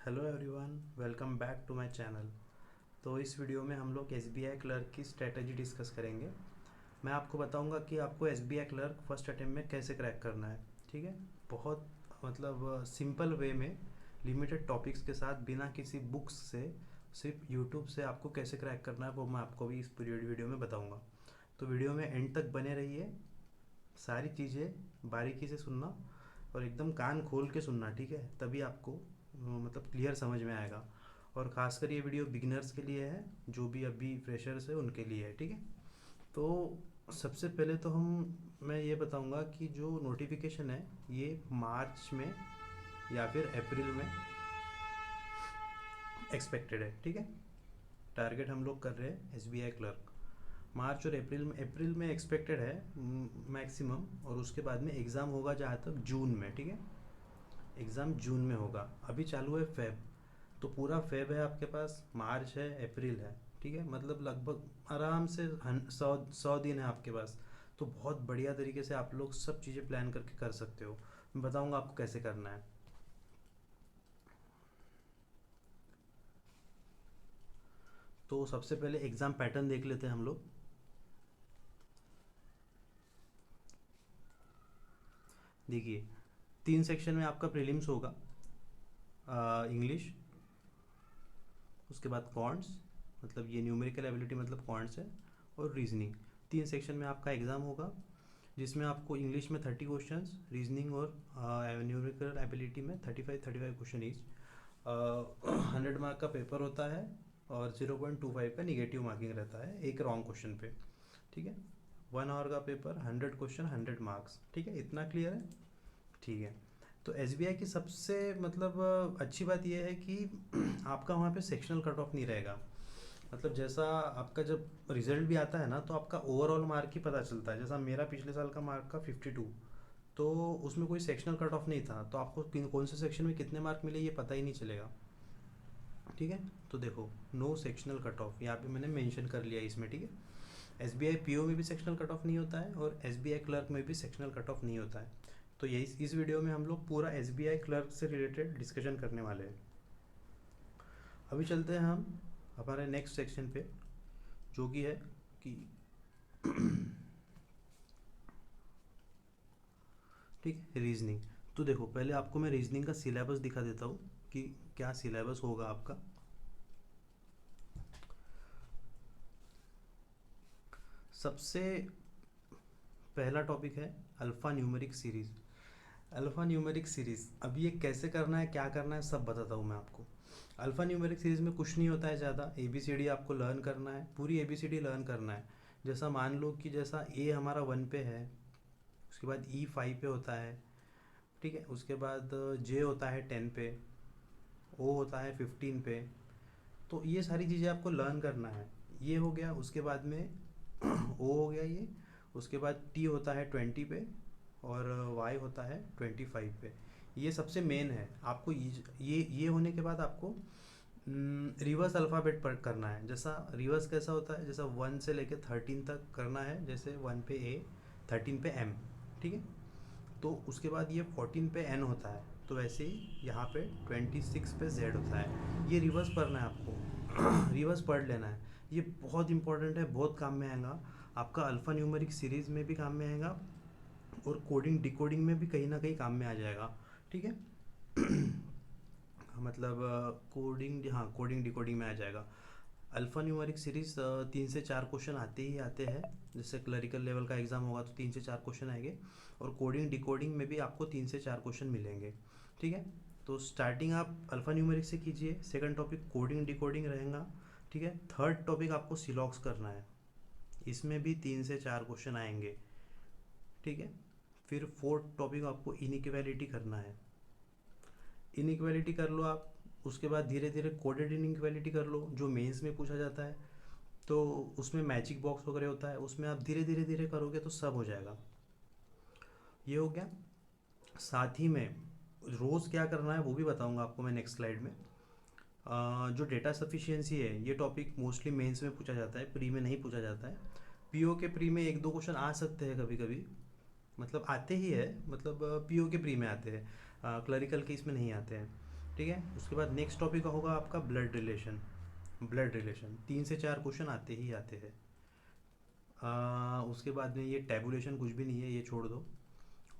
Hello everyone, welcome back to my channel. तो इस video में हम लोग एसबीआई क्लर्क की स्ट्रेटजी डिस्कस करेंगे। मैं आपको बताऊंगा कि आपको एसबीआई क्लर्क फर्स्ट अटेम्प्ट में कैसे क्रैक करना है। ठीक है, बहुत सिंपल वे में लिमिटेड टॉपिक्स के साथ बिना किसी बुक्स से सिर्फ यूट्यूब से आपको कैसे क्रैक करना है वो मैं आपको भी इस वीडियो में बताऊँगा। तो वीडियो में एंड तक बने रहिए, सारी चीज़ें बारीकी से सुनना और एकदम कान खोल के सुनना। ठीक है, तभी आपको क्लियर समझ में आएगा। और ख़ासकर ये वीडियो बिगिनर्स के लिए है, जो भी अभी फ्रेशर्स है उनके लिए है। ठीक है, तो सबसे पहले तो मैं ये बताऊंगा कि जो नोटिफिकेशन है ये मार्च में या फिर अप्रैल में एक्सपेक्टेड है। ठीक है, टारगेट हम लोग कर रहे हैं एसबीआई क्लर्क मार्च और अप्रैल में एक्सपेक्टेड है मैक्सिमम। और उसके बाद में एग्ज़ाम होगा जहाँ तक जून में। ठीक है, एग्ज़ाम जून में होगा। अभी चालू है फेब, तो पूरा फेब है आपके पास, मार्च है, अप्रैल है। ठीक है, मतलब लगभग आराम से 100 दिन है आपके पास। तो बहुत बढ़िया तरीके से आप लोग सब चीज़ें प्लान करके कर सकते हो। मैं बताऊंगा आपको कैसे करना है। तो सबसे पहले एग्ज़ाम पैटर्न देख लेते हैं हम लोग। देखिए, 3 सेक्शन में आपका प्रीलिम्स होगा, इंग्लिश, उसके बाद क्वांट्स, मतलब ये न्यूमेरिकल एबिलिटी मतलब क्वांट्स है, और रीजनिंग। 3 सेक्शन में आपका एग्ज़ाम होगा, जिसमें आपको इंग्लिश में 30 क्वेश्चंस, रीजनिंग और न्यूमेरिकल एबिलिटी में 35 क्वेश्चन ईच। 100 मार्क का पेपर होता है और 0.25 का निगेटिव मार्किंग रहता है एक रॉन्ग क्वेश्चन पे। ठीक है, 1 आवर का पेपर, 100 क्वेश्चन, 100 मार्क्स। ठीक है, इतना क्लियर है। ठीक है, तो एसबीआई की सबसे अच्छी बात यह है कि आपका वहाँ पे सेक्शनल कट ऑफ नहीं रहेगा। मतलब जैसा आपका जब रिजल्ट भी आता है ना, तो आपका ओवरऑल मार्क ही पता चलता है। जैसा मेरा पिछले साल का मार्क का 52, तो उसमें कोई सेक्शनल कट ऑफ नहीं था, तो आपको कौन से सेक्शन में कितने मार्क मिले ये पता ही नहीं चलेगा। ठीक है, तो देखो, नो सेक्शनल कट ऑफ यहाँ पे मैंने मेंशन कर लिया इसमें। ठीक है, एसबीआई पीओ में भी सेक्शनल कट ऑफ नहीं होता है और एसबीआई क्लर्क में भी सेक्शनल कट ऑफ नहीं होता है। तो यही इस वीडियो में हम लोग पूरा एसबीआई क्लर्क से रिलेटेड डिस्कशन करने वाले हैं। अभी चलते हैं हम हमारे नेक्स्ट सेक्शन पे, जो कि है कि ठीक है, रीजनिंग। तो देखो, पहले आपको मैं रीजनिंग का सिलेबस दिखा देता हूँ कि क्या सिलेबस होगा आपका। सबसे पहला टॉपिक है alpha numeric series. Alpha numeric series, अब ये कैसे करना है, क्या करना है, सब बताता हूँ मैं आपको। अल्फ़ा न्यूमेरिक सीरीज़ में कुछ नहीं होता है ज़्यादा, ए बी सी डी आपको लर्न करना है, पूरी A B C D learn करना है। जैसा मान लो कि जैसा ए हमारा 1 पे है, उसके बाद ई 5 पे होता है। ठीक है, उसके बाद जे होता है 10 पे, ओ होता है 15 पे। तो ये सारी चीज़ें आपको लर्न करना है। ये हो गया, उसके बाद में ओ हो गया ये, उसके बाद टी होता है 20 पे और वाई होता है 25 पे। ये सबसे मेन है। आपको ये होने के बाद आपको रिवर्स अल्फ़ाबेट पर करना है। जैसा रिवर्स कैसा होता है, जैसा 1 से लेकर 13 तक करना है, जैसे 1 पे ए, 13 पे एम। ठीक है, तो उसके बाद ये 14 पे एन होता है, तो वैसे ही यहाँ पे 26 पे जेड होता है। ये रिवर्स पढ़ना है आपको रिवर्स पढ़ लेना है। ये बहुत इंपॉर्टेंट है, बहुत काम में आएगा आपका। अल्फ़ा न्यूमेरिक सीरीज़ में भी काम में आएगा और कोडिंग डिकोडिंग में भी कहीं ना कहीं काम में आ जाएगा। ठीक है मतलब कोडिंग, हाँ, कोडिंग डिकोडिंग में आ जाएगा। अल्फ़ा न्यूमेरिक सीरीज़ 3 से 4 क्वेश्चन आते ही आते हैं। जैसे क्लरिकल लेवल का एग्ज़ाम होगा तो 3 से 4 क्वेश्चन आएंगे, और कोडिंग डिकोडिंग में भी आपको 3 से 4 क्वेश्चन मिलेंगे। ठीक है, तो स्टार्टिंग आप अल्फ़ा न्यूमेरिक से कीजिए, सेकंड टॉपिक कोडिंग डिकोडिंग रहेगा। ठीक है, थर्ड टॉपिक आपको सिलॉक्स करना है, इसमें भी 3 से 4 क्वेश्चन आएंगे। ठीक है, फिर फोर्थ टॉपिक आपको इनइक्वालिटी करना है। इनइक्वालिटी कर लो आप, उसके बाद धीरे धीरे कोडेड इनइक्वालिटी कर लो, जो मेंस में पूछा जाता है। तो उसमें मैजिक बॉक्स वगैरह होता है, उसमें आप धीरे धीरे धीरे करोगे तो सब हो जाएगा। ये हो गया। साथ ही में रोज़ क्या करना है वो भी बताऊंगा आपको मैं नेक्स्ट स्लाइड में। जो डेटा सफिशिएंसी है, ये टॉपिक मोस्टली मेंस में पूछा जाता है, प्री में नहीं पूछा जाता है। पीओ के प्री में 1-2 क्वेश्चन आ सकते हैं कभी कभी, मतलब आते ही है, मतलब पीओ के प्री में आते हैं, क्लरिकल के इसमें नहीं आते हैं। ठीक है। उसके बाद नेक्स्ट टॉपिक होगा आपका ब्लड रिलेशन। ब्लड रिलेशन 3 से 4 क्वेश्चन आते ही आते हैं। उसके बाद में ये टैबुलेशन कुछ भी नहीं है, ये छोड़ दो।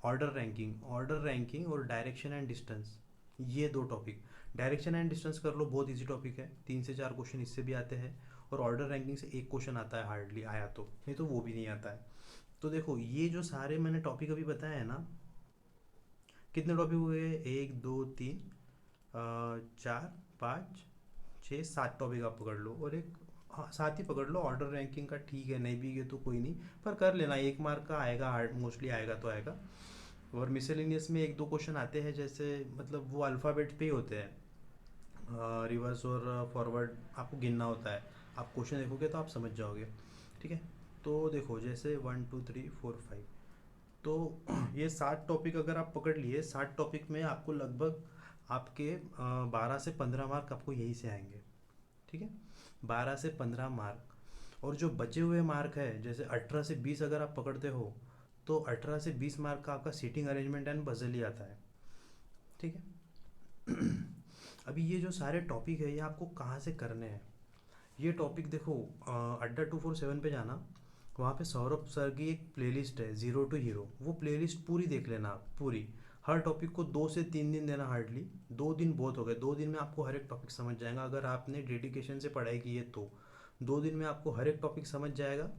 ऑर्डर रैंकिंग और डायरेक्शन एंड डिस्टेंस, ये दो टॉपिक। डायरेक्शन एंड डिस्टेंस कर लो, बहुत इजी टॉपिक है, 3 से 4 क्वेश्चन इससे भी आते हैं। और ऑर्डर रैंकिंग से एक क्वेश्चन आता है हार्डली, आया तो, नहीं तो वो भी नहीं आता है। तो देखो ये जो सारे मैंने टॉपिक अभी बताए हैं ना, कितने टॉपिक हुए? 1 2 3 4 5 6 7 टॉपिक आप पकड़ लो, और एक, हाँ 7 ही पकड़ लो। ऑर्डर रैंकिंग का ठीक है, नहीं भी गए तो कोई नहीं, पर कर लेना, 1 मार्क का आएगा, हार्ड मोस्टली आएगा तो आएगा। और मिसलेनियस में 1 2 क्वेश्चन आते हैं, जैसे मतलब वो अल्फ़ाबेट पे ही होते हैं, रिवर्स और फॉरवर्ड आपको गिनना होता है। आप क्वेश्चन देखोगे तो आप समझ जाओगे, ठीक है। तो देखो जैसे 1 2 3 4 5, तो ये 7 टॉपिक अगर आप पकड़ लिए, 7 टॉपिक में आपको लगभग आपके 12 से 15 मार्क आपको यहीं से आएंगे, ठीक है। 12 से 15 मार्क। और जो बचे हुए मार्क है, जैसे 18 से 20 अगर आप पकड़ते हो, तो 18 से 20 मार्क का आपका सीटिंग अरेंजमेंट एंड पजल ही आता है, ठीक है। अभी ये जो सारे टॉपिक है, ये आपको कहाँ से करने हैं? ये टॉपिक देखो, अड्डा 247 पे जाना, वहाँ पे सौरभ सर की एक प्लेलिस्ट है, ज़ीरो टू हीरो, वो प्लेलिस्ट पूरी देख लेना आप, पूरी। हर टॉपिक को 2 से 3 दिन देना, हार्डली 2 दिन बहुत हो गए, 2 दिन में आपको हर एक टॉपिक समझ जाएगा, अगर आपने डेडिकेशन से पढ़ाई की है तो। 2 दिन में आपको हर एक टॉपिक समझ जाएगा।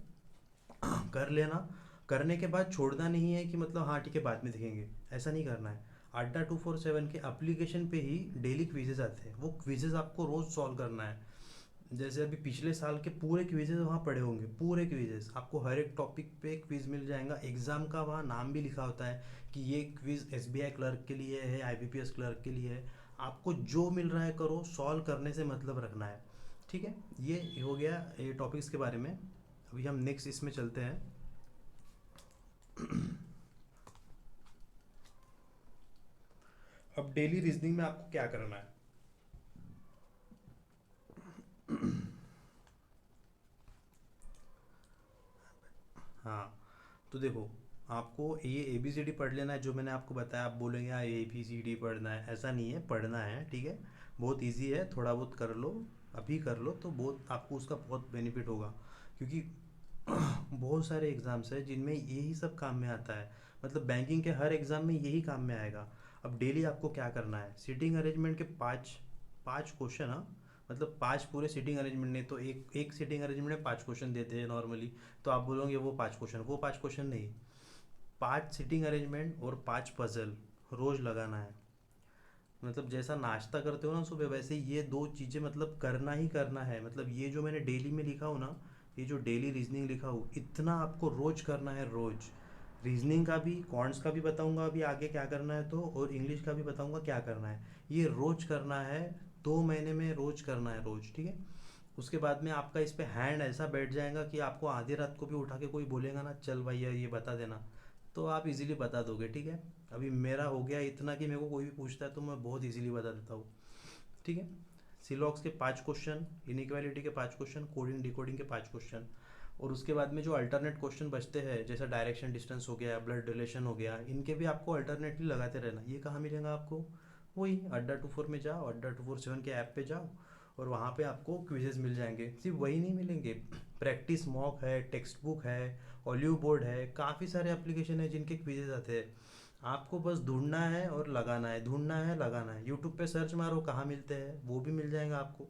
कर लेना। करने के बाद छोड़ना नहीं है कि मतलब हाँ ठीक है बाद में देखेंगे, ऐसा नहीं करना है। अड्डा 247 के एप्लीकेशन पे ही डेली क्विजेज आते हैं, वो क्विजेज आपको रोज़ सॉल्व करना है। जैसे अभी पिछले साल के पूरे क्विजेज वहाँ पड़े होंगे, पूरे क्विजेज आपको हर एक टॉपिक पे क्विज मिल जाएगा। एग्ज़ाम का वहाँ नाम भी लिखा होता है कि ये क्विज एसबीआई क्लर्क के लिए है, आईबीपीएस क्लर्क के लिए है। आपको जो मिल रहा है करो, सॉल्व करने से मतलब रखना है, ठीक है। ये हो गया ये टॉपिक्स के बारे में। अभी हम नेक्स्ट इसमें चलते हैं। अब डेली रीजनिंग में आपको क्या करना है? हाँ, तो देखो, आपको ये ए बी सी डी पढ़ लेना है, जो मैंने आपको बताया। आप बोलेंगे हाँ ए बी सी डी पढ़ना है, ऐसा नहीं है, पढ़ना है, ठीक है। बहुत इजी है, थोड़ा बहुत कर लो, अभी कर लो तो बहुत आपको उसका बहुत बेनिफिट होगा, क्योंकि बहुत सारे एग्ज़ाम्स हैं जिनमें यही सब काम में आता है। मतलब बैंकिंग के हर एग्ज़ाम में यही काम में आएगा। अब डेली आपको क्या करना है, सीटिंग अरेंजमेंट के 5 5 क्वेश्चन, हाँ, मतलब 5 पूरे सीटिंग अरेंजमेंट, नहीं तो एक एक सीटिंग अरेंजमेंट में 5 क्वेश्चन देते हैं नॉर्मली। तो आप बोलोगे वो 5 क्वेश्चन, वो 5 क्वेश्चन नहीं, 5 सीटिंग अरेंजमेंट और 5 पजल रोज़ लगाना है। मतलब जैसा नाश्ता करते हो ना सुबह, वैसे ये 2 चीज़ें मतलब करना ही करना है। मतलब ये जो मैंने डेली में लिखा हूँ ना, ये जो डेली रीजनिंग लिखा हूँ, इतना आपको रोज करना है, रोज। रीजनिंग का भी, कॉन्ट्स का भी बताऊंगा अभी आगे क्या करना है तो, और इंग्लिश का भी बताऊंगा क्या करना है। ये रोज करना है, 2 महीने में रोज करना है, रोज, ठीक है। उसके बाद में आपका इस पे हैंड ऐसा बैठ जाएगा कि आपको आधी रात को भी उठा के कोई बोलेगा ना, चल भैया ये बता देना, तो आप इजीली बता दोगे, ठीक है। अभी मेरा हो गया इतना कि मेरे को कोई भी पूछता है तो मैं बहुत इजीली बता देता हूँ, ठीक है। सिलॉक्स के 5 क्वेश्चन, इनइक्वालिटी के 5 क्वेश्चन, कोडिंग डिकोडिंग के 5 क्वेश्चन। और उसके बाद में जो अल्टरनेट क्वेश्चन बचते हैं, जैसा डायरेक्शन डिस्टेंस हो गया, ब्लड रिलेशन हो गया, इनके भी आपको अल्टरनेटली लगाते रहना। ये कहाँ मिलेगा आपको? वही अड्डा 24 में जाओ, अड्डा 247 के ऐप पे जाओ, और वहाँ पे आपको क्विजेज मिल जाएंगे। सिर्फ वही नहीं मिलेंगे, प्रैक्टिस मॉक है, टेक्स्ट बुक है, ऑलिव बोर्ड है, काफ़ी सारे एप्लीकेशन है जिनके क्विजेज आते हैं। आपको बस ढूंढना है और लगाना है, ढूंढना है लगाना है। यूट्यूब पे सर्च मारो कहाँ मिलते हैं, वो भी मिल जाएगा आपको।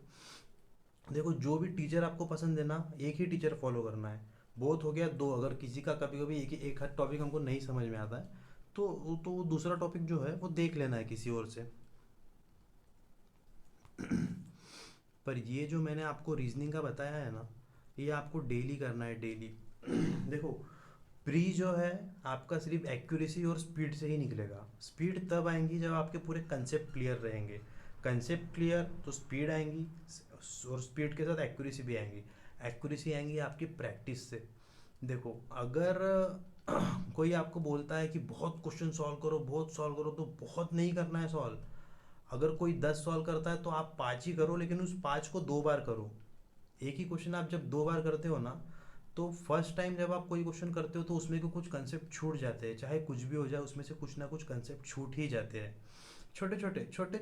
देखो जो भी टीचर आपको पसंद है ना, एक ही टीचर फॉलो करना है। बहुत हो गया दो, अगर किसी का कभी कभी एक हर टॉपिक हमको नहीं समझ में आता है, तो वो दूसरा टॉपिक जो है वो देख लेना है किसी और से। पर ये जो मैंने आपको रीजनिंग का बताया है ना, ये आपको डेली करना है, डेली। देखो, प्री जो है आपका सिर्फ एक्यूरेसी और स्पीड से ही निकलेगा। स्पीड तब आएंगी जब आपके पूरे कंसेप्ट क्लियर रहेंगे। कंसेप्ट क्लियर तो स्पीड आएंगी, और स्पीड के साथ एक्यूरेसी भी आएंगी। एक्यूरेसी आएंगी आपकी प्रैक्टिस से। देखो अगर कोई आपको बोलता है कि बहुत क्वेश्चन सॉल्व करो, बहुत सॉल्व करो, तो बहुत नहीं करना है सॉल्व। अगर कोई 10 सॉल्व करता है तो आप 5 ही करो, लेकिन उस 5 को 2 बार करो। एक ही क्वेश्चन आप जब 2 बार करते हो ना, तो फर्स्ट टाइम जब आप कोई क्वेश्चन करते हो तो उसमें के कुछ कंसेप्ट छूट जाते हैं, चाहे कुछ भी हो जाए, उसमें से कुछ ना कुछ कंसेप्ट छूट ही जाते हैं। छोटे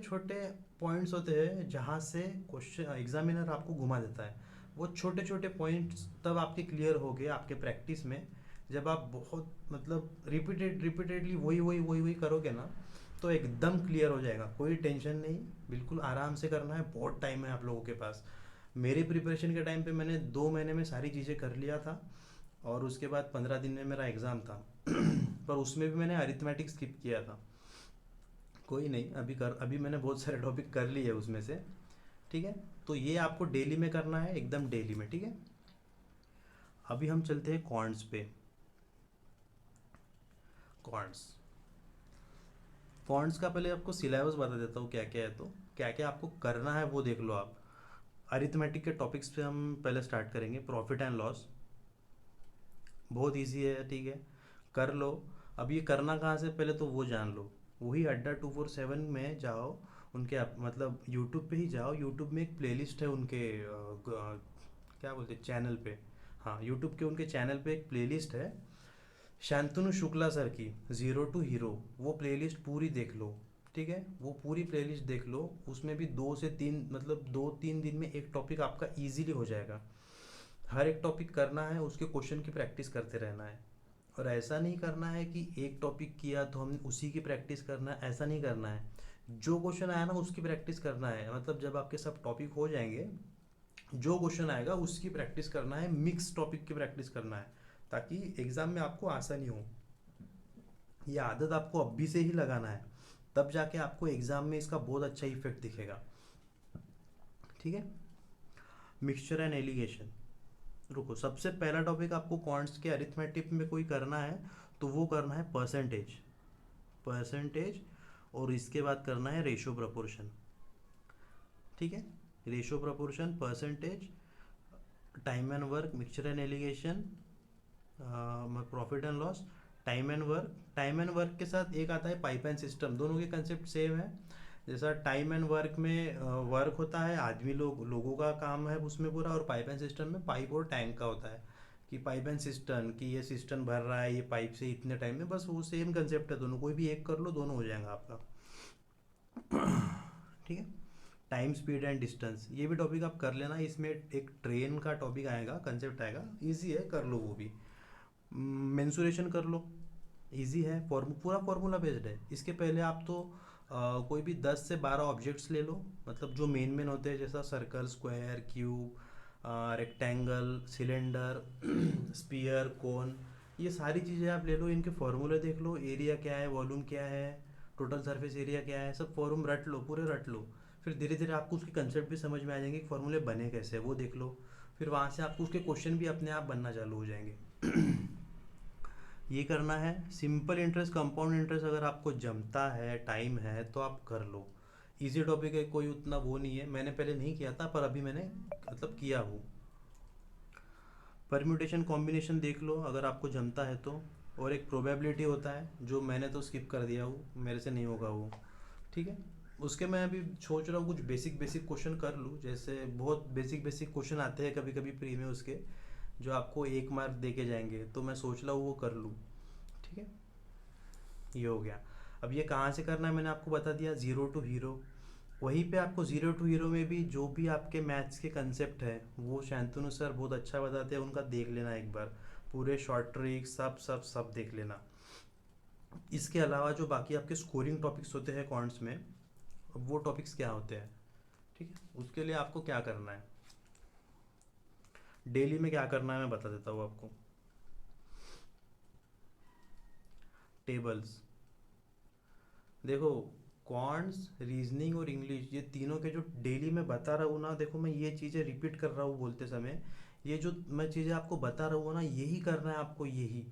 छोटे पॉइंट्स होते हैं जहाँ से क्वेश्चन एग्जामिनर आपको घुमा देता है। वो छोटे छोटे पॉइंट्स तब आपके क्लियर हो गए आपके प्रैक्टिस में, जब आप बहुत मतलब रिपीटेडली वही करोगे ना, तो एकदम क्लियर हो जाएगा। कोई टेंशन नहीं, बिल्कुल आराम से करना है, बहुत टाइम है आप लोगों के पास। मेरी प्रिपरेशन के टाइम पे मैंने 2 महीने में सारी चीज़ें कर लिया था, और उसके बाद 15 दिन में मेरा एग्ज़ाम था। पर उसमें भी मैंने अरिथमेटिक स्किप किया था। कोई नहीं, अभी मैंने बहुत सारे टॉपिक कर लिए उसमें से। ठीक है, तो ये आपको डेली में करना है, एकदम डेली में। ठीक है, अभी हम चलते हैं क्वांट्स पे। क्वांट्स क्वांट्स का पहले आपको सिलेबस बता देता हूँ क्या क्या है। तो क्या क्या आपको करना है वो देख लो आप। अरिथमेटिक के टॉपिक्स पे हम पहले स्टार्ट करेंगे। प्रॉफिट एंड लॉस बहुत इजी है, ठीक है, कर लो। अब ये करना कहाँ से, पहले तो वो जान लो। वही अड्डा 247 में जाओ, उनके मतलब यूट्यूब पे ही जाओ। यूट्यूब में एक प्लेलिस्ट है उनके क्या बोलते हैं चैनल पे। हाँ, यूट्यूब के उनके चैनल पे एक प्लेलिस्ट है शांतनु शुक्ला सर की, ज़ीरो टू हीरो। वो प्लेलिस्ट पूरी देख लो। ठीक है, वो पूरी प्लेलिस्ट देख लो। उसमें भी 2 से 3 मतलब 2-3 दिन में एक टॉपिक आपका इजीली हो जाएगा। हर एक टॉपिक करना है, उसके क्वेश्चन की प्रैक्टिस करते रहना है। और ऐसा नहीं करना है कि एक टॉपिक किया तो हम उसी की प्रैक्टिस करना है, ऐसा नहीं करना है। जो क्वेश्चन आया ना उसकी प्रैक्टिस करना है। मतलब जब आपके सब टॉपिक हो जाएंगे, जो क्वेश्चन आएगा उसकी प्रैक्टिस करना है, मिक्स टॉपिक की प्रैक्टिस करना है, ताकि एग्जाम में आपको आसानी हो। ये आदत आपको अभी से ही लगाना है, तब जाके आपको एग्जाम में इसका बहुत अच्छा इफेक्ट दिखेगा। ठीक है, मिक्सचर एंड एलिगेशन। रुको, सबसे पहला टॉपिक आपको क्वांट्स के अरिथमेटिक में कोई करना है तो वो करना है परसेंटेज। परसेंटेज, और इसके बाद करना है रेशो प्रपोर्शन। ठीक है, ratio proportion, percentage, time and work, mixture and allegation, profit and loss, time and work. Time and work के साथ एक आता है पाइप एंड सिस्टम। दोनों के कंसेप्ट सेम है। जैसा टाइम एंड वर्क में वर्क होता है, आदमी लोगों का काम है उसमें पूरा, और पाइप एंड सिस्टम में पाइप और टैंक का होता है कि पाइप एंड सिस्टम, कि ये सिस्टम भर रहा है ये पाइप से इतने टाइम में। बस वो सेम कंसेप्ट है, दोनों कोई भी एक कर लो, दोनों हो जाएगा आपका। ठीक है, टाइम, स्पीड एंड डिस्टेंस, ये भी टॉपिक आप कर लेना। इसमें एक ट्रेन का टॉपिक आएगा, कंसेप्ट आएगा, इजी है, कर लो वो भी। मेंसुरेशन कर लो, इजी है, पूरा फार्मूला बेस्ड है। इसके पहले आप तो कोई भी 10 से 12 ऑब्जेक्ट्स ले लो, मतलब जो मेन होते हैं, जैसा circle, square, cube, rectangle, cylinder, sphere, cone. ये सारी चीज़ें आप ले लो, इनके फार्मूले देख लो, एरिया क्या है, वॉल्यूम क्या है, टोटल सरफेस एरिया क्या है, सब फॉर्मूल रट लो, पूरे रट लो। फिर धीरे धीरे आपको उसके कंसेप्ट भी समझ में आ जाएंगे कि फॉर्मूले बने कैसे, वो देख लो। फिर वहाँ से आपको उसके क्वेश्चन भी अपने आप बनना चालू हो जाएंगे। ये करना है। सिंपल इंटरेस्ट, कंपाउंड इंटरेस्ट अगर आपको जमता है, टाइम है, तो आप कर लो। इजी टॉपिक है, कोई उतना वो नहीं है। मैंने पहले नहीं किया था, पर अभी मैंने मतलब किया हूँ। परम्यूटेशन कॉम्बिनेशन देख लो अगर आपको जमता है तो। और एक प्रोबेबिलिटी होता है, जो मैंने तो स्किप कर दिया हूँ, मेरे से नहीं होगा वो। ठीक है, उसके मैं अभी सोच रहा हूँ कुछ बेसिक बेसिक क्वेश्चन कर लूँ। जैसे बहुत बेसिक बेसिक क्वेश्चन आते हैं कभी कभी प्री में उसके, जो आपको 1 मार्क दे के जाएंगे, तो मैं सोच रहा हूँ वो कर लूँ। ठीक है, ये हो गया। अब ये कहाँ से करना है मैंने आपको बता दिया, ज़ीरो टू हीरो। वहीं पे आपको ज़ीरो टू हीरो में भी जो भी आपके मैथ्स के कंसेप्ट है, वो शांतनु सर बहुत अच्छा बताते हैं, उनका देख लेना एक बार। पूरे शॉर्ट ट्रिक सब सब सब देख लेना। इसके अलावा जो बाकी आपके स्कोरिंग टॉपिक्स होते हैं क्वांट्स में, वो टॉपिक्स क्या होते हैं, ठीक है, उसके लिए आपको क्या करना है, डेली में क्या करना है मैं बता देता हूँ आपको। टेबल्स देखो, क्वांट्स, रीजनिंग और इंग्लिश, ये तीनों के जो डेली मैं बता रहा हूँ ना, देखो मैं ये चीज़ें रिपीट कर रहा हूँ बोलते समय। ये जो मैं चीज़ें आपको बता रहा हूँ ना, यही करना है आपको, यही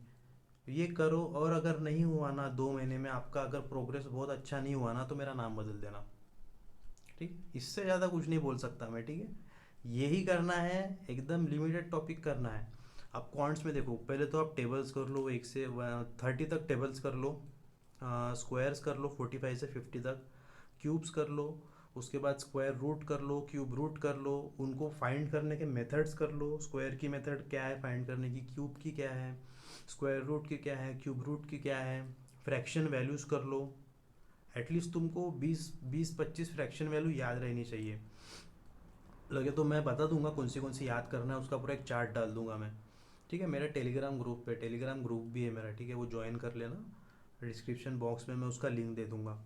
ये करो। और अगर नहीं हुआ ना 2 महीने में आपका, अगर प्रोग्रेस बहुत अच्छा नहीं हुआ ना, तो मेरा नाम बदल देना। ठीक, इससे ज़्यादा कुछ नहीं बोल सकता मैं। ठीक है, यही करना है, एकदम लिमिटेड टॉपिक करना है। आप क्वांट्स में देखो, पहले तो आप टेबल्स कर लो, 1 से 30 तक टेबल्स कर लो। स्क्वायर्स कर लो 45 से 50 तक। क्यूब्स कर लो, उसके बाद स्क्वायर रूट कर लो, क्यूब रूट कर लो। उनको फाइंड करने के मेथड्स कर लो, स्क्वायर की मेथड क्या है फाइंड करने की, क्यूब की क्या है, स्क्वायर रूट की क्या है, क्यूब रूट की क्या है। फ्रैक्शन वैल्यूज़ कर लो, एटलीस्ट तुमको 20-25 फ्रैक्शन वैल्यू याद रहनी चाहिए। लगे तो मैं बता दूंगा कौन सी याद करना है, उसका पूरा एक चार्ट डाल दूंगा मैं। ठीक है, मेरा टेलीग्राम ग्रुप भी है मेरा, ठीक है, वो ज्वाइन कर लेना। डिस्क्रिप्शन बॉक्स में मैं उसका लिंक दे दूंगा।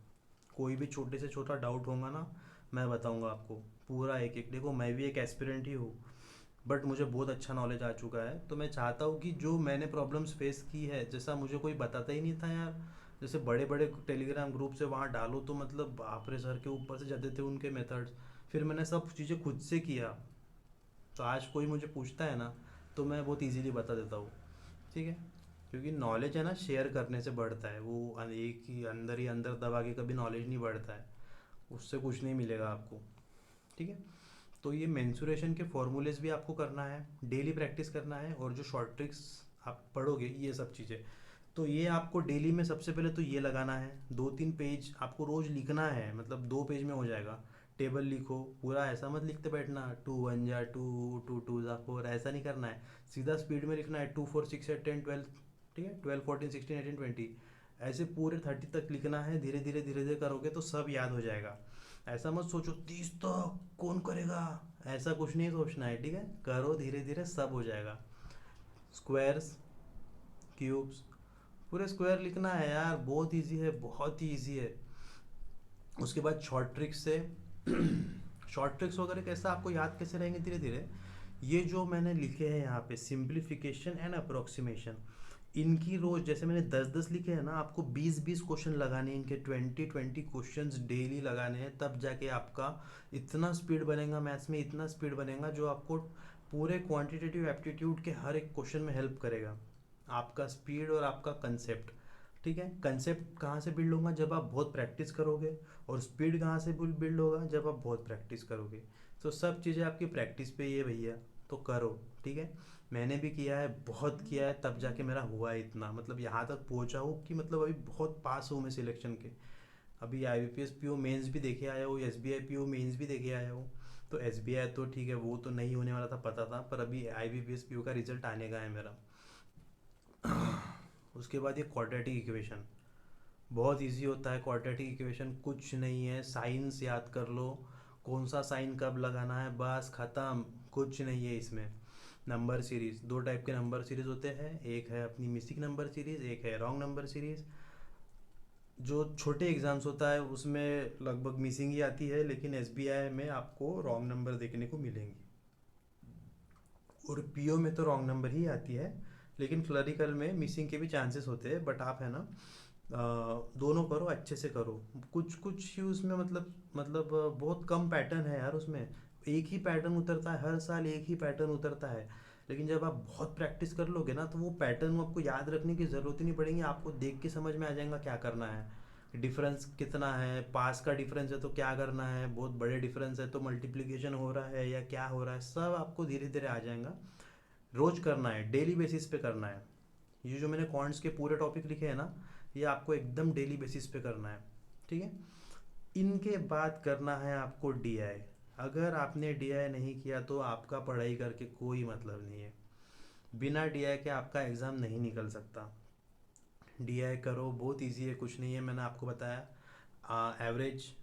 कोई भी छोटे से छोटा डाउट होगा ना, मैं बताऊंगा आपको पूरा एक एक। देखो मैं भी एक एस्पिरेंट ही हूँ, बट मुझे बहुत अच्छा नॉलेज आ चुका है, तो मैं चाहता हूँ कि जो मैंने प्रॉब्लम्स फेस की है, जैसा मुझे कोई बताता ही नहीं था यार, जैसे बड़े बड़े टेलीग्राम ग्रुप से वहाँ डालो तो मतलब बाप रे, सर के ऊपर से जाते थे उनके मेथड्स। फिर मैंने सब चीज़ें खुद से किया, तो आज कोई मुझे पूछता है ना, तो मैं बहुत इजीली बता देता हूँ। ठीक है, क्योंकि नॉलेज है ना शेयर करने से बढ़ता है, वो एक ही अंदर दबा के कभी नॉलेज नहीं बढ़ता है, उससे कुछ नहीं मिलेगा आपको। ठीक है, तो ये मेंसुरेशन के फॉर्मूलेज भी आपको करना है, डेली प्रैक्टिस करना है, और जो शॉर्ट ट्रिक्स आप पढ़ोगे ये सब चीज़ें, तो ये आपको डेली में सबसे पहले तो ये लगाना है। 2-3 पेज आपको रोज़ लिखना है, मतलब 2 पेज में हो जाएगा। टेबल लिखो, पूरा ऐसा मत लिखते बैठना 2 1 जा 2 2 2 जा 4, ऐसा नहीं करना है। सीधा स्पीड में लिखना है 2 4 6 8 10 12, ठीक है, 12 14 16 18 20, ऐसे पूरे 30 तक लिखना है। धीरे धीरे करोगे तो सब याद हो जाएगा। ऐसा मत सोचो 30 तक कौन करेगा, ऐसा कुछ नहीं सोचना है, ठीक है, करो धीरे धीरे सब हो जाएगा। स्क्वायर्स, क्यूब्स, पूरे स्क्वायर लिखना है यार, बहुत इजी है, बहुत ही इजी है। उसके बाद शॉर्ट ट्रिक्स से शॉर्ट ट्रिक्स वगैरह कैसा आपको याद कैसे रहेंगे धीरे धीरे, ये जो मैंने लिखे हैं यहाँ पे सिंप्लीफिकेशन एंड अप्रोक्सीमेशन, इनकी रोज जैसे मैंने 10-10 लिखे हैं ना, आपको 20-20 क्वेश्चन लगाने हैं, इनके 20-20 क्वेश्चंस डेली लगाने हैं, तब जाके आपका इतना स्पीड बनेगा मैथ्स में, इतना स्पीड बनेगा जो आपको पूरे क्वांटिटेटिव एप्टीट्यूड के हर एक क्वेश्चन में हेल्प करेगा, आपका स्पीड और आपका कंसेप्ट। ठीक है, कंसेप्ट कहाँ से बिल्ड होगा, जब आप बहुत प्रैक्टिस करोगे, और स्पीड कहाँ से बिल्ड होगा, जब आप बहुत प्रैक्टिस करोगे। तो सब चीज़ें आपकी प्रैक्टिस पे ही है भैया, तो करो। ठीक है, मैंने भी किया है, बहुत किया है, तब जाके मेरा हुआ है इतना, मतलब यहाँ तक पहुँचा हूँ कि मतलब अभी बहुत पास हूँ मैं सिलेक्शन के। अभी IBPS PO मेंस भी देखे आया हूँ, SBI PO मेंस भी देखे आया हूँ। तो SBI तो ठीक है, वो तो नहीं होने वाला था पता था, पर अभी IBPS PO का रिजल्ट आने का है मेरा। उसके बाद ये क्वाड्रेटिक इक्वेशन, बहुत इजी होता है क्वाड्रेटिक इक्वेशन, कुछ नहीं है, साइंस याद कर लो, कौन सा साइन कब लगाना है, बस ख़त्म, कुछ नहीं है इसमें। नंबर सीरीज, 2 टाइप के नंबर सीरीज होते हैं, एक है अपनी मिसिंग नंबर सीरीज, एक है रॉन्ग नंबर सीरीज। जो छोटे एग्जाम्स होता है उसमें लगभग मिसिंग ही आती है, लेकिन SBI में आपको रॉन्ग नंबर देखने को मिलेंगी, और PO में तो रॉन्ग नंबर ही आती है, लेकिन क्लरिकल में मिसिंग के भी चांसेस होते हैं, बट आप है ना दोनों करो, अच्छे से करो। कुछ कुछ ही उसमें बहुत कम पैटर्न है यार उसमें, एक ही पैटर्न उतरता है हर साल, एक ही पैटर्न उतरता है। लेकिन जब आप बहुत प्रैक्टिस कर लोगे ना, तो वो पैटर्न आपको याद रखने की ज़रूरत ही नहीं पड़ेगी, आपको देख के समझ में आ जाएगा क्या करना है, डिफरेंस कितना है, पास का डिफरेंस है तो क्या करना है, बहुत बड़े डिफरेंस है तो मल्टीप्लिकेशन हो रहा है या क्या हो रहा है, सब आपको धीरे धीरे आ जाएगा। रोज करना है, डेली बेसिस पे करना है। ये जो मैंने क्वांट्स के पूरे टॉपिक लिखे हैं ना, ये आपको एकदम डेली बेसिस पे करना है। ठीक है, इनके बाद करना है आपको DI। अगर आपने DI नहीं किया तो आपका पढ़ाई करके कोई मतलब नहीं है, बिना DI के आपका एग्ज़ाम नहीं निकल सकता। DI करो, बहुत इजी है, कुछ नहीं है, मैंने आपको बताया। एवरेज,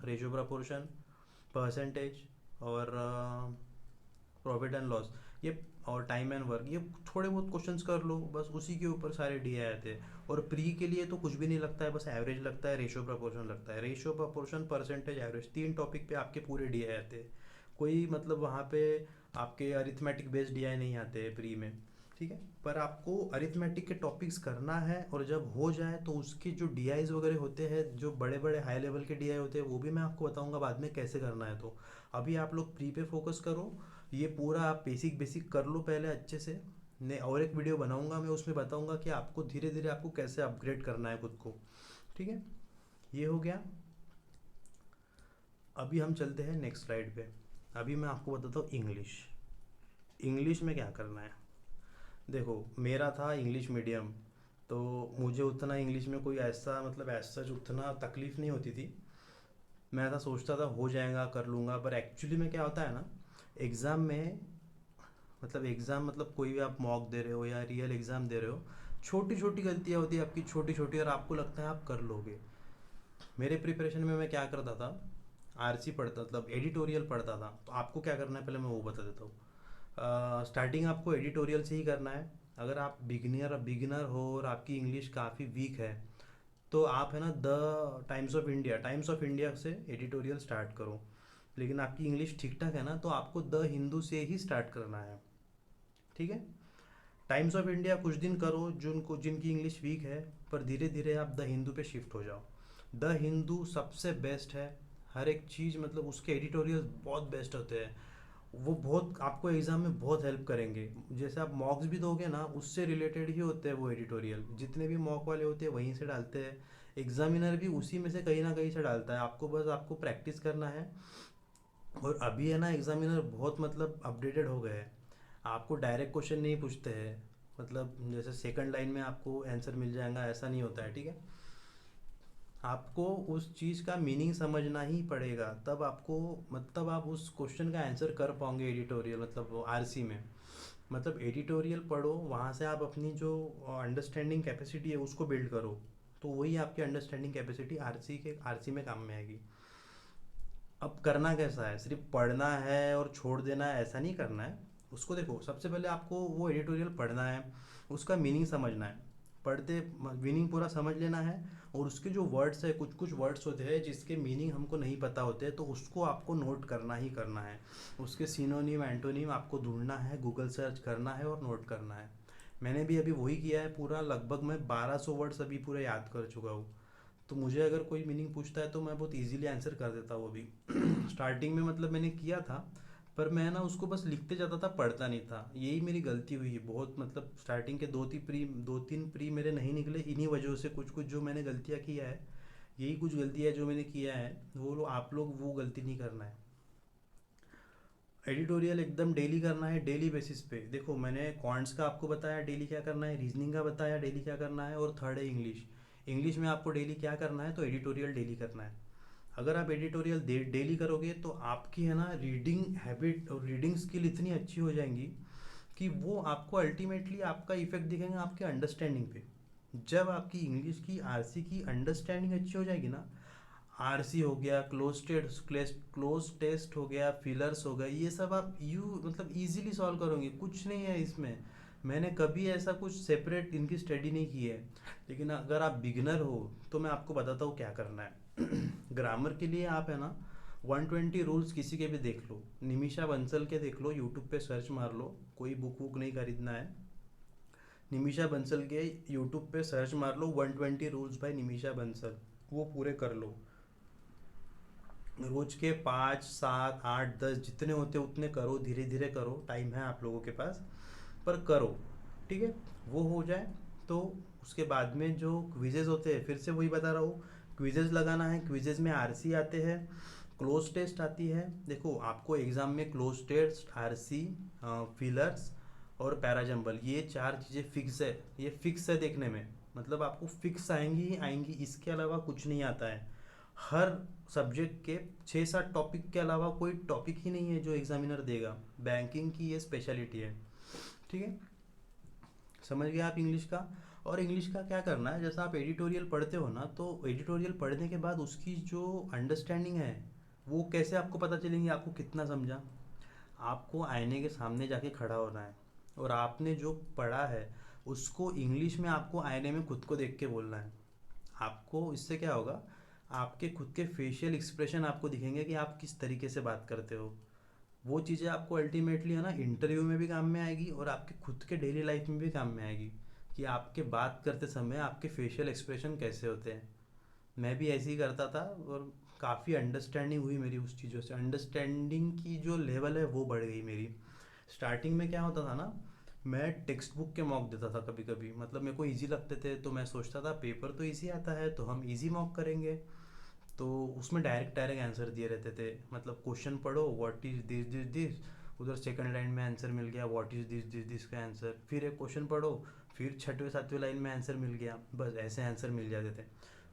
रेशियो प्रपोर्शन, परसेंटेज, और प्रॉफिट एंड लॉस, ये, और टाइम एंड वर्क, ये थोड़े बहुत क्वेश्चंस कर लो, बस उसी के ऊपर सारे DI आते हैं। और प्री के लिए तो कुछ भी नहीं लगता है, बस एवरेज लगता है, रेशियो प्रपोर्शन लगता है, ratio proportion percentage average, 3 topic पे आपके पूरे DI आते हैं। कोई मतलब वहाँ पे आपके अरिथमेटिक बेस्ड DI नहीं आते हैं प्री में। ठीक है, पर आपको अरिथमेटिक के टॉपिक्स करना है, और जब हो जाए तो उसके जो DIs वगैरह होते हैं, जो बड़े बड़े हाई लेवल के DI होते हैं, वो भी मैं आपको बताऊंगा बाद में कैसे करना है। तो अभी आप लोग प्री पे फोकस करो, ये पूरा आप बेसिक बेसिक कर लो पहले अच्छे से। ने और एक वीडियो बनाऊंगा मैं, उसमें बताऊंगा कि आपको धीरे धीरे आपको कैसे अपग्रेड करना है खुद को। ठीक है, ये हो गया। अभी हम चलते हैं नेक्स्ट स्लाइड पे। अभी मैं आपको बताता हूँ इंग्लिश। इंग्लिश में क्या करना है, देखो मेरा था इंग्लिश मीडियम, तो मुझे उतना इंग्लिश में कोई ऐसा ऐसा उतना तकलीफ़ नहीं होती थी। मैं ऐसा सोचता था हो जाएगा, कर लूँगा, पर एक्चुअली में क्या होता है ना, एग्ज़ाम में, एग्ज़ाम कोई भी आप मॉक दे रहे हो या रियल एग्ज़ाम दे रहे हो, छोटी छोटी गलतियाँ होती है आपकी, छोटी छोटी, और आपको लगता है आप कर लोगे। मेरे प्रिपरेशन में मैं क्या करता था, आरसी पढ़ता, मतलब एडिटोरियल पढ़ता था। तो आपको क्या करना है पहले मैं वो बता देता हूँ। स्टार्टिंग आपको एडिटोरियल से ही करना है। अगर आप बिगिनर बिगिनर हो और आपकी इंग्लिश काफ़ी वीक है, तो आप है ना द टाइम्स ऑफ इंडिया से एडिटोरियल स्टार्ट करो। लेकिन आपकी इंग्लिश ठीक ठाक है ना, तो आपको द हिंदू से ही स्टार्ट करना है। ठीक है। टाइम्स ऑफ इंडिया कुछ दिन करो जिनको जिनकी इंग्लिश वीक है, पर धीरे धीरे आप द हिंदू पे शिफ्ट हो जाओ। द हिंदू सबसे बेस्ट है। हर एक चीज़, मतलब उसके एडिटोरियल बहुत बेस्ट होते हैं। वो बहुत आपको एग्ज़ाम में बहुत हेल्प करेंगे। जैसे आप मॉक्स भी दोगे ना, उससे रिलेटेड ही होते हैं वो एडिटोरियल। जितने भी मॉक वाले होते हैं वहीं से डालते हैं। एग्जामिनर भी उसी में से कहीं ना कहीं से डालता है। आपको प्रैक्टिस करना है। और अभी है ना एग्जामिनर बहुत मतलब अपडेटेड हो गए हैं। आपको डायरेक्ट क्वेश्चन नहीं पूछते हैं, मतलब जैसे सेकंड लाइन में आपको आंसर मिल जाएगा, ऐसा नहीं होता है। ठीक है। आपको उस चीज़ का मीनिंग समझना ही पड़ेगा, तब आपको, मतलब आप उस क्वेश्चन का आंसर कर पाओगे एडिटोरियल, मतलब आरसी में। मतलब एडिटोरियल पढ़ो, वहाँ से आप अपनी जो अंडरस्टैंडिंग कैपेसिटी है उसको बिल्ड करो। तो वही आपकी अंडरस्टैंडिंग कैपेसिटी आरसी में काम में आएगी। अब करना कैसा है, सिर्फ पढ़ना है और छोड़ देना है, ऐसा नहीं करना है। उसको देखो, सबसे पहले आपको वो एडिटोरियल पढ़ना है, उसका मीनिंग समझना है। पढ़ते मीनिंग पूरा समझ लेना है। और उसके जो वर्ड्स है, कुछ कुछ वर्ड्स होते हैं जिसके मीनिंग हमको नहीं पता होते, तो उसको आपको नोट करना ही करना है। उसके सिनोनिम एंटोनिम आपको ढूंढना है, गूगल सर्च करना है और नोट करना है। मैंने भी अभी वही किया है पूरा। लगभग मैं 1200 वर्ड्स अभी पूरे याद कर चुका हूँ। तो मुझे अगर कोई मीनिंग पूछता है तो मैं बहुत इजीली आंसर कर देता हूँ अभी। स्टार्टिंग में मतलब मैंने किया था, पर मैं ना उसको बस लिखते जाता था, पढ़ता नहीं था। यही मेरी गलती हुई है बहुत। मतलब स्टार्टिंग के दो तीन प्री मेरे नहीं निकले इन्हीं वजहों से। कुछ कुछ जो मैंने गलतियाँ किया है, यही कुछ गलतियाँ जो मैंने किया है, आप लोग वो गलती नहीं करना है। एडिटोरियल एकदम डेली करना है, डेली बेसिस पे। देखो मैंने क्वांट्स का आपको बताया डेली क्या करना है, रीजनिंग का बताया डेली क्या करना है, और थर्ड है इंग्लिश। इंग्लिश में आपको डेली क्या करना है, तो एडिटोरियल डेली करना है। अगर आप एडिटोरियल डेली करोगे तो आपकी है ना रीडिंग हैबिट और रीडिंग स्किल इतनी अच्छी हो जाएंगी कि वो आपको अल्टीमेटली आपका इफेक्ट दिखेगा आपके अंडरस्टैंडिंग पे। जब आपकी इंग्लिश की आरसी की अंडरस्टैंडिंग अच्छी हो जाएगी ना, आरसी हो गया, क्लोज टेस्ट हो गया, फिलर्स हो गए, ये सब आप मतलब इजीली सॉल्व करोगे। कुछ नहीं है इसमें। मैंने कभी ऐसा कुछ सेपरेट इनकी स्टडी नहीं की है। लेकिन अगर आप बिगिनर हो तो मैं आपको बताता हूँ क्या करना है। ग्रामर के लिए आप है ना 120 रूल्स किसी के भी देख लो, निमिषा बंसल के देख लो, यूट्यूब पे सर्च मार लो। कोई बुक वुक नहीं खरीदना है। निमिषा बंसल के यूट्यूब पे सर्च मार लो, 120 रूल्स बाय निमिषा बंसल, वो पूरे कर लो। रोज के 5 7 8 10 जितने होते उतने करो, धीरे धीरे करो, टाइम है आप लोगों के पास, पर करो। ठीक है। वो हो जाए तो उसके बाद में जो क्विजेज होते हैं, फिर से वही बता रहा हूँ, क्विजेज लगाना है। क्विजेज में आरसी आते हैं, क्लोज टेस्ट आती है। देखो आपको एग्जाम में क्लोज टेस्ट, आरसी, फिलर्स और पैराजम्बल, ये चार चीज़ें फिक्स है। ये फिक्स है देखने में, मतलब आपको फिक्स आएंगी ही आएंगी, इसके अलावा कुछ नहीं आता है। हर सब्जेक्ट के 6 7 टॉपिक के अलावा कोई टॉपिक ही नहीं है जो एग्जामिनर देगा। बैंकिंग की ये स्पेशलिटी है। ठीक है। समझ गए आप इंग्लिश का। और इंग्लिश का क्या करना है, जैसा आप एडिटोरियल पढ़ते हो ना, तो एडिटोरियल पढ़ने के बाद उसकी जो अंडरस्टैंडिंग है, वो कैसे आपको पता चलेंगे आपको कितना समझा। आपको आईने के सामने जाके खड़ा होना है, और आपने जो पढ़ा है उसको इंग्लिश में आपको आईने में खुद को देख के बोलना है। आपको इससे क्या होगा, आपके खुद के फेशियल एक्सप्रेशन आपको दिखेंगे कि आप किस तरीके से बात करते हो। वो चीज़ें आपको अल्टीमेटली है ना इंटरव्यू में भी काम में आएगी, और आपके खुद के डेली लाइफ में भी काम में आएगी, कि आपके बात करते समय आपके फेशियल एक्सप्रेशन कैसे होते हैं। मैं भी ऐसे ही करता था, और काफ़ी अंडरस्टैंडिंग हुई मेरी उस चीज़ों से। अंडरस्टैंडिंग की जो लेवल है वो बढ़ गई मेरी। स्टार्टिंग में क्या होता था ना, मैं टेक्स्ट बुक के मॉक देता था कभी कभी। मतलब मेरे को इजी लगते थे, तो मैं सोचता था पेपर तो इजी आता है तो हम इजी मॉक करेंगे। तो उसमें डायरेक्ट डायरेक्ट आंसर दिए रहते थे। मतलब क्वेश्चन पढ़ो, what is this this this, उधर सेकंड लाइन में आंसर मिल गया, what is this this this का आंसर। फिर एक क्वेश्चन पढ़ो, फिर छठवें सातवें लाइन में आंसर मिल गया। बस ऐसे आंसर मिल जाते थे।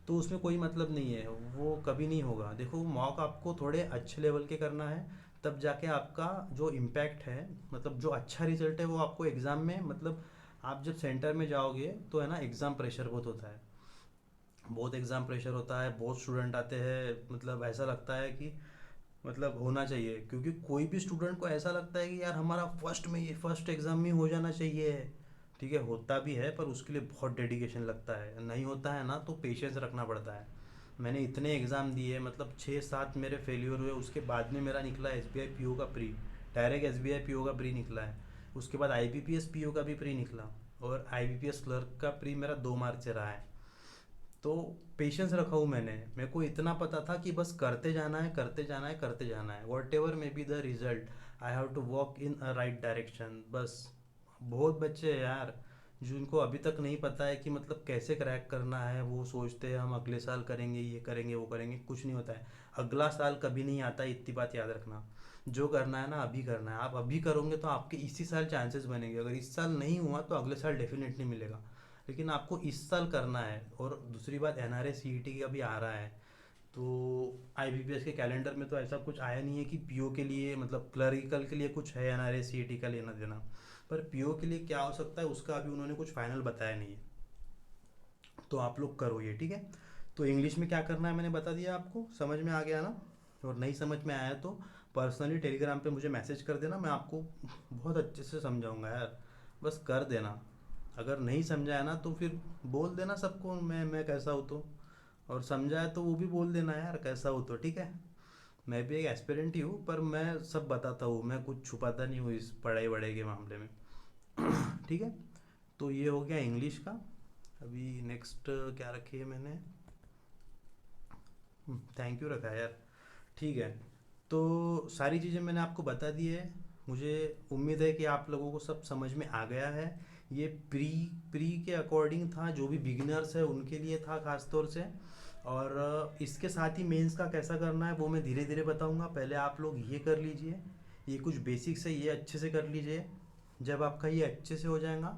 तो उसमें कोई मतलब नहीं है, वो कभी नहीं होगा। देखो मॉक आपको थोड़े अच्छे लेवल के करना है, तब जाके आपका जो इम्पैक्ट है, मतलब जो अच्छा रिजल्ट है वो आपको एग्ज़ाम में, मतलब आप जब सेंटर में जाओगे तो है ना एग्ज़ाम प्रेशर बहुत होता है, बहुत एग्ज़ाम प्रेशर होता है, बहुत स्टूडेंट आते हैं, मतलब ऐसा लगता है कि मतलब होना चाहिए, क्योंकि कोई भी स्टूडेंट को ऐसा लगता है कि यार हमारा फर्स्ट में ये फर्स्ट एग्ज़ाम में हो जाना चाहिए। ठीक है, होता भी है पर उसके लिए बहुत डेडिकेशन लगता है, नहीं होता है ना तो पेशेंस रखना पड़ता है। मैंने इतने एग्ज़ाम दिए, मतलब 6-7 मेरे फेलियर हुए, उसके बाद में मेरा निकला S B I P O का pre, direct S B I P O का प्री निकला है। उसके बाद I B P S P O का भी प्री निकला, और I B P S clerk का प्री मेरा 2 मार्च से रहा है। तो पेशेंस रखा हूँ मैंने, मेरे को इतना पता था कि बस करते जाना है, करते जाना है, करते जाना है, whatever may be the result, I have to walk in a right direction बस। बहुत बच्चे हैं यार जिनको अभी तक नहीं पता है कि मतलब कैसे क्रैक करना है, वो सोचते हैं हम अगले साल करेंगे, ये करेंगे, वो करेंगे, कुछ नहीं होता है। अगला साल कभी नहीं आता, इतनी बात याद रखना। जो करना है ना अभी करना है, आप अभी करोगे तो आपके इसी साल चांसेस बनेंगे, अगर इस साल नहीं हुआ तो अगले साल डेफिनेटली मिलेगा, लेकिन आपको इस साल करना है। और दूसरी बात, N R A C E T का भी आ रहा है, तो आई बी पी एस के कैलेंडर में तो ऐसा कुछ आया नहीं है कि पी ओ के लिए, मतलब क्लरिकल के लिए कुछ है N R A C E T का लेना देना, पर पी ओ के लिए क्या हो सकता है उसका अभी उन्होंने कुछ फाइनल बताया नहीं है। तो आप लोग करो ये, ठीक है। तो इंग्लिश में क्या करना है मैंने बता दिया आपको, समझ में आ गया ना? और नहीं समझ में आया तो पर्सनली टेलीग्राम पे मुझे मैसेज कर देना, मैं आपको बहुत अच्छे से समझाऊंगा यार, बस कर देना। अगर नहीं समझाया ना तो फिर बोल देना सबको मैं कैसा हूँ तो, और समझाया तो वो भी बोल देना यार कैसा हो तो, ठीक है। मैं भी एक एस्पिरेंट ही हूँ, पर मैं सब बताता हूँ, मैं कुछ छुपाता नहीं हूँ इस पढ़ाई वढ़ाई के मामले में। ठीक है, तो ये हो गया इंग्लिश का। अभी नेक्स्ट क्या रखी है मैंने, थैंक यू रखा है यार। ठीक है, तो सारी चीज़ें मैंने आपको बता दी है। मुझे उम्मीद है कि आप लोगों को सब समझ में आ गया है। ये प्री प्री के अकॉर्डिंग था, जो भी बिगिनर्स है उनके लिए था खास तौर से। और इसके साथ ही मेंस का कैसा करना है वो मैं धीरे धीरे बताऊंगा, पहले आप लोग ये कर लीजिए, ये कुछ बेसिक्स है ये अच्छे से कर लीजिए। जब आपका ये अच्छे से हो जाएगा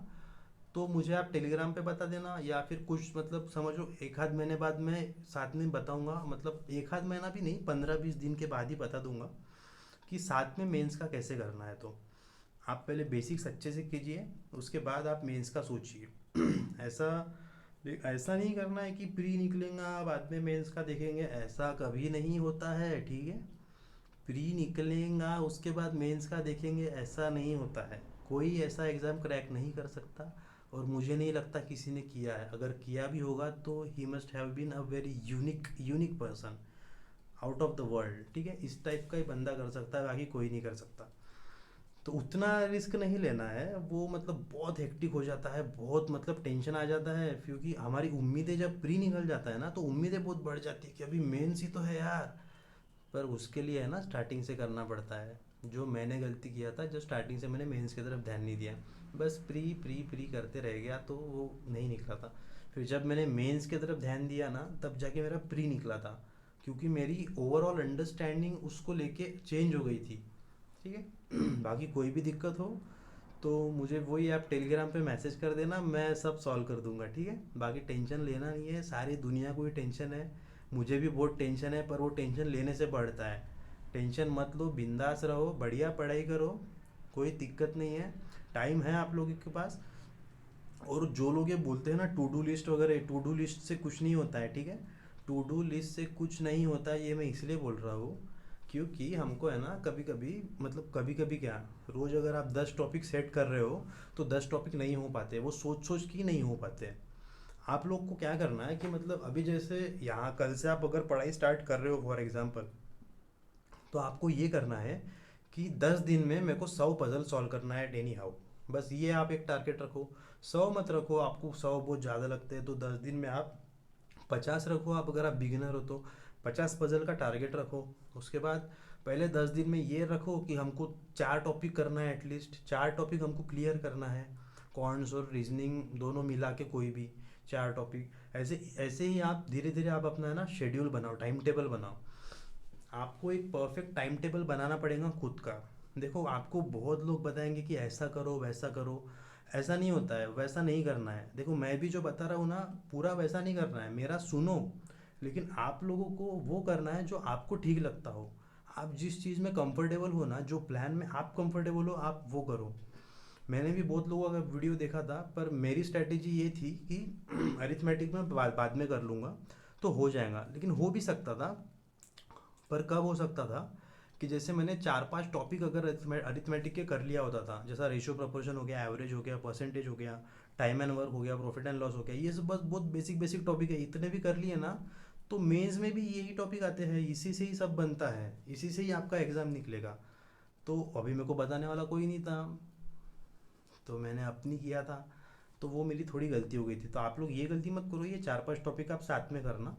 तो मुझे आप टेलीग्राम पे बता देना, या फिर कुछ मतलब समझो एक आध महीने बाद मैं साथ में बताऊंगा, मतलब एक आध महीना भी नहीं, 15-20 दिन के बाद ही बता दूंगा कि साथ में मेंस का कैसे करना है। तो आप पहले बेसिक्स अच्छे से कीजिए, उसके बाद आप मेंस का सोचिए। ऐसा ऐसा नहीं करना है कि प्री निकलेगा बाद में मेंस का देखेंगे, ऐसा कभी नहीं होता है, ठीक है। प्री निकलेगा उसके बाद मेंस का देखेंगे, ऐसा नहीं होता है। कोई ऐसा एग्ज़ाम क्रैक नहीं कर सकता, और मुझे नहीं लगता किसी ने किया है, अगर किया भी होगा तो he must have been a very unique unique person out of the world, ठीक है। इस टाइप का ही बंदा कर सकता है, बाकी कोई नहीं कर सकता। तो उतना रिस्क नहीं लेना है, वो मतलब बहुत हेक्टिक हो जाता है, बहुत मतलब टेंशन आ जाता है, क्योंकि हमारी उम्मीदें जब प्री निकल जाता है ना तो उम्मीदें बहुत बढ़ जाती है कि अभी मेंस ही तो है यार। पर उसके लिए है ना स्टार्टिंग से करना पड़ता है, जो मैंने गलती किया था, जो स्टार्टिंग से मैंने मेंस की तरफ ध्यान नहीं दिया, बस प्री प्री प्री करते रह गया तो वो नहीं निकला था। फिर जब मैंने मेंस की तरफ ध्यान दिया ना तब जाके मेरा प्री निकला था, क्योंकि मेरी ओवरऑल अंडरस्टैंडिंग उसको लेके चेंज हो गई थी, ठीक है। बाकी कोई भी दिक्कत हो तो मुझे वही आप टेलीग्राम पे मैसेज कर देना, मैं सब सॉल्व कर दूंगा, ठीक है। बाकी टेंशन लेना नहीं है, सारी दुनिया को ही टेंशन है, मुझे भी बहुत टेंशन है, पर वो टेंशन लेने से बढ़ता है। टेंशन मत लो, बिंदास रहो, बढ़िया पढ़ाई करो, कोई दिक्कत नहीं है, टाइम है आप लोगों के पास। और जो लोग ये बोलते हैं ना टू डू लिस्ट वगैरह, टू डू लिस्ट से कुछ नहीं होता है, ठीक है। टू डू लिस्ट से कुछ नहीं होता, ये मैं इसलिए बोल रहा हूँ क्योंकि हमको है ना कभी कभी, मतलब कभी कभी क्या, रोज़ अगर आप 10 टॉपिक सेट कर रहे हो तो 10 टॉपिक नहीं हो पाते, वो सोच सोच के ही नहीं हो पाते। आप लोग को क्या करना है कि मतलब अभी जैसे यहाँ कल से आप अगर पढ़ाई स्टार्ट कर रहे हो फॉर एग्जांपल, तो आपको ये करना है कि 10 दिन में मेरे को 100 पजल सॉल्व करना है एनी हाउ। बस ये आप एक टारगेट रखो, 100 मत रखो, आपको 100 बहुत ज़्यादा लगते हैं, तो 10 दिन में आप 50 रखो, आप अगर आप बिगिनर हो तो 50 पजल का टारगेट रखो। उसके बाद पहले 10 दिन में ये रखो कि हमको 4 टॉपिक करना है, एटलीस्ट 4 टॉपिक हमको क्लियर करना है, कॉन्स और रीजनिंग दोनों मिला के कोई भी 4 टॉपिक। ऐसे ऐसे ही आप धीरे धीरे आप अपना है ना शेड्यूल बनाओ, टाइम टेबल बनाओ। आपको एक परफेक्ट टाइम टेबल बनाना पड़ेगा खुद का। देखो आपको बहुत लोग बताएंगे कि ऐसा करो वैसा करो, ऐसा नहीं होता है, वैसा नहीं करना है। देखो मैं भी जो बता रहा हूँ ना पूरा वैसा नहीं करना है, मेरा सुनो, लेकिन आप लोगों को वो करना है जो आपको ठीक लगता हो। आप जिस चीज़ में कंफर्टेबल हो ना, जो प्लान में आप कंफर्टेबल हो आप वो करो। मैंने भी बहुत लोगों का वीडियो देखा था, पर मेरी स्ट्रैटेजी ये थी कि अरिथमेटिक में बाद में कर लूँगा तो हो जाएगा, लेकिन हो भी सकता था। पर कब हो सकता था कि जैसे मैंने 4-5 टॉपिक अगर अरिथमेटिक के कर लिया होता था, जैसा रेशियो प्रोपोर्शन हो गया, एवरेज हो गया, परसेंटेज हो गया, टाइम एंड वर्क हो गया, प्रॉफिट एंड लॉस हो गया, ये सब बस बहुत बेसिक बेसिक टॉपिक है, इतने भी कर लिए ना तो मेंस में भी यही टॉपिक आते हैं, इसी से ही सब बनता है, इसी से ही आपका एग्ज़ाम निकलेगा। तो अभी मेरे को बताने वाला कोई नहीं था, तो मैंने अपनी किया था, तो वो मेरी थोड़ी गलती हो गई थी। तो आप लोग ये गलती मत करो, ये 4-5 टॉपिक आप साथ में करना,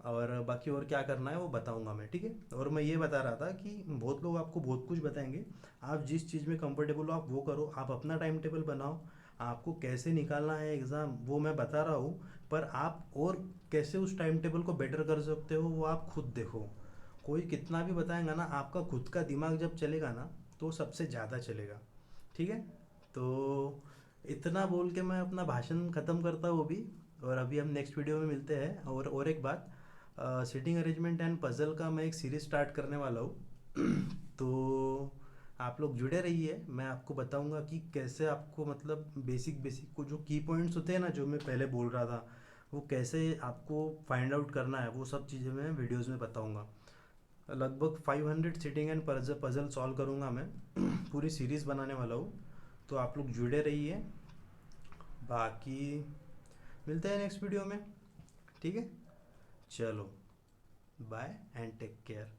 और बाकी और क्या करना है वो बताऊंगा मैं, ठीक है। और मैं ये बता रहा था कि बहुत लोग आपको बहुत कुछ बताएंगे, आप जिस चीज़ में कंफर्टेबल हो आप वो करो, आप अपना टाइम टेबल बनाओ, आपको कैसे निकालना है एग्ज़ाम वो मैं बता रहा हूँ, पर आप और कैसे उस टाइम टेबल को बेटर कर सकते हो वो आप खुद देखो। कोई कितना भी बताएगा ना, आपका खुद का दिमाग जब चलेगा ना तो सबसे ज़्यादा चलेगा, ठीक है। तो इतना बोल के मैं अपना भाषण ख़त्म करता हूँ अभी, और अभी हम नेक्स्ट वीडियो में मिलते हैं। और एक बात, सिटिंग अरेंजमेंट एंड पजल का मैं एक सीरीज स्टार्ट करने वाला हूँ तो आप लोग जुड़े रहिए, मैं आपको बताऊंगा कि कैसे आपको मतलब बेसिक बेसिक को जो की पॉइंट्स होते हैं ना, जो मैं पहले बोल रहा था, वो कैसे आपको फाइंड आउट करना है, वो सब चीज़ें मैं वीडियोस में बताऊंगा। लगभग 500 सिटिंग एंड पजल सॉल्व करूंगा मैं पूरी सीरीज़ बनाने वाला हूँ, तो आप लोग जुड़े रहिए। बाकी मिलते हैं नेक्स्ट वीडियो में, ठीक है। चलो, बाय एंड टेक केयर।